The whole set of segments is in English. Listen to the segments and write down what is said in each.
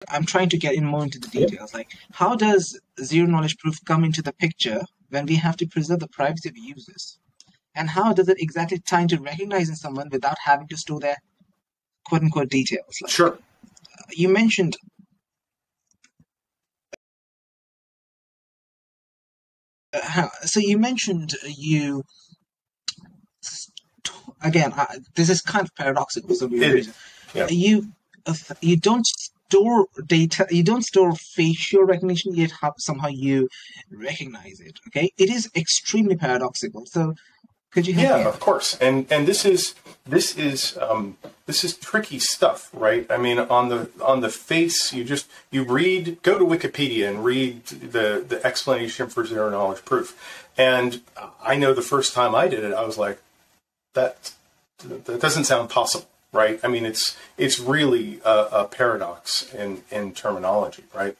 I'm trying to get in more into the details. Like, how does zero knowledge proof come into the picture when we have to preserve the privacy of users? And how does it exactly tie into recognizing someone without having to store their quote unquote details? Like, Sure. you mentioned, so you mentioned you, again, this is kind of paradoxical for some weird reason. Yeah. You don't store data, you don't store facial recognition, yet somehow you recognize it. Okay, it is extremely paradoxical. So could you help me Yeah, out? of course. And this is tricky stuff, right? I mean, on the face, you go to Wikipedia and read the explanation for zero knowledge proof. And I know the first time I did it, I was like, that doesn't sound possible, right? I mean, it's really a paradox in terminology, right?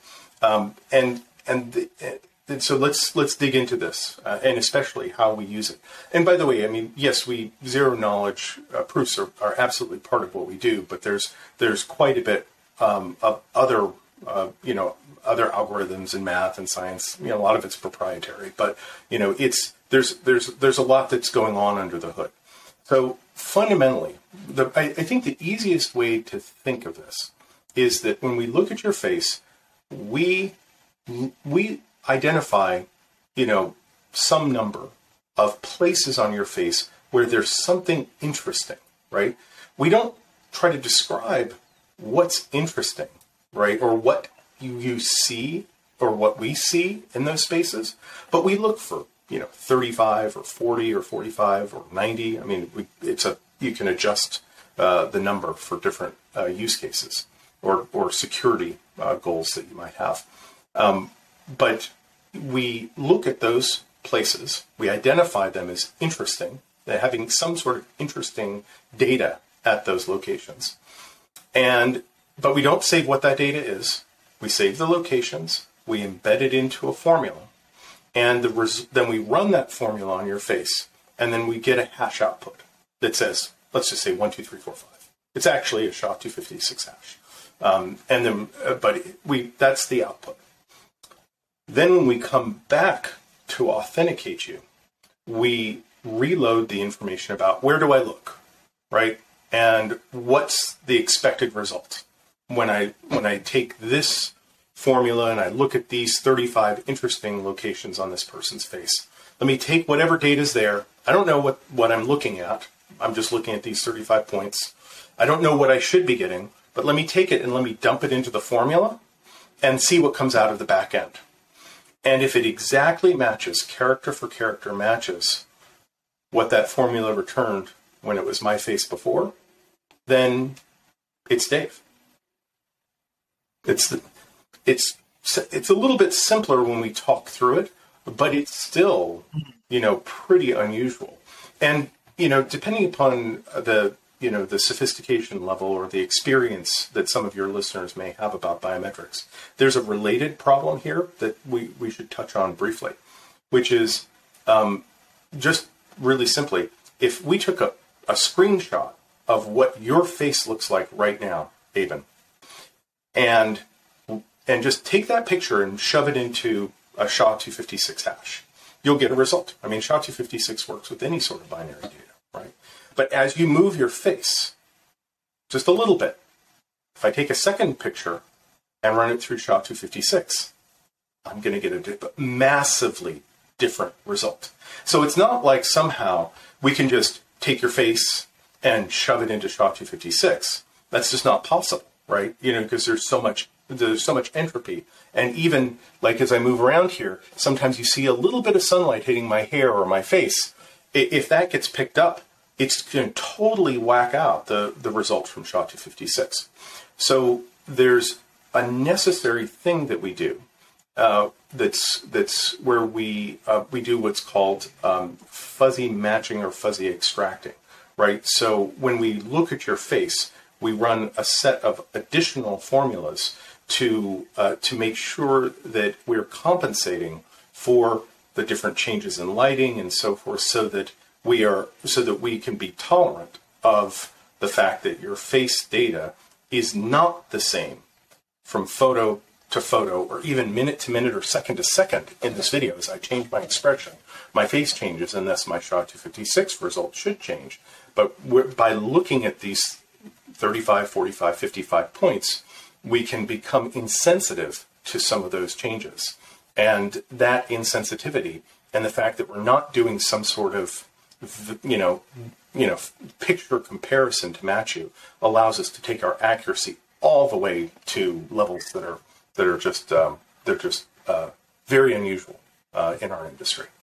So let's dig into this, and especially how we use it. And by the way, I mean, yes, zero knowledge proofs are absolutely part of what we do, but there's quite a bit of other other algorithms in math and science. You know, a lot of it's proprietary, but there's a lot that's going on under the hood. So fundamentally, I think the easiest way to think of this is that when we look at your face, we identify, some number of places on your face where there's something interesting, right? We don't try to describe what's interesting, right? Or what you see or what we see in those spaces, but we look for, 35 or 40 or 45 or 90. I mean, you can adjust the number for different use cases or security goals that you might have. But we look at those places, we identify them as interesting, they're having some sort of interesting data at those locations. But we don't save what that data is. We save the locations, we embed it into a formula, and then we run that formula on your face, and then we get a hash output that says, let's just say 1, 2, 3, 4, 5. It's actually a SHA-256 hash. That's the output. Then when we come back to authenticate you, we reload the information about where do I look, right? And what's the expected result when I take this formula and I look at these 35 interesting locations on this person's face. Let me take whatever data's there. I don't know what I'm looking at. I'm just looking at these 35 points. I don't know what I should be getting, but let me take it and let me dump it into the formula and see what comes out of the back end. And if it exactly matches, character for character matches what that formula returned when it was my face before, then it's Dave. It's a little bit simpler when we talk through it, but it's still, pretty unusual. And, depending upon the sophistication level or the experience that some of your listeners may have about biometrics, there's a related problem here that we should touch on briefly, which is just really simply, if we took a screenshot of what your face looks like right now, Aben, and just take that picture and shove it into a SHA-256 hash, you'll get a result. I mean, SHA-256 works with any sort of binary data, right? But as you move your face just a little bit, if I take a second picture and run it through SHA-256, I'm going to get a massively different result. So it's not like somehow we can just take your face and shove it into SHA-256. That's just not possible, right? Because there's so much entropy. And even like as I move around here, sometimes you see a little bit of sunlight hitting my hair or my face. If that gets picked up, it's going to totally whack out the results from SHA-256. So there's a necessary thing that we do that's where we do what's called fuzzy matching or fuzzy extracting, right? So when we look at your face, we run a set of additional formulas to make sure that we're compensating for the different changes in lighting and so forth, so that we can be tolerant of the fact that your face data is not the same from photo to photo, or even minute to minute or second to second in this video as I change my expression, my face changes, and thus my SHA-256 result should change. But by looking at these 35, 45, 55 points, we can become insensitive to some of those changes. And that insensitivity and the fact that we're not doing some sort of, picture comparison to match you allows us to take our accuracy all the way to levels that are just very unusual in our industry.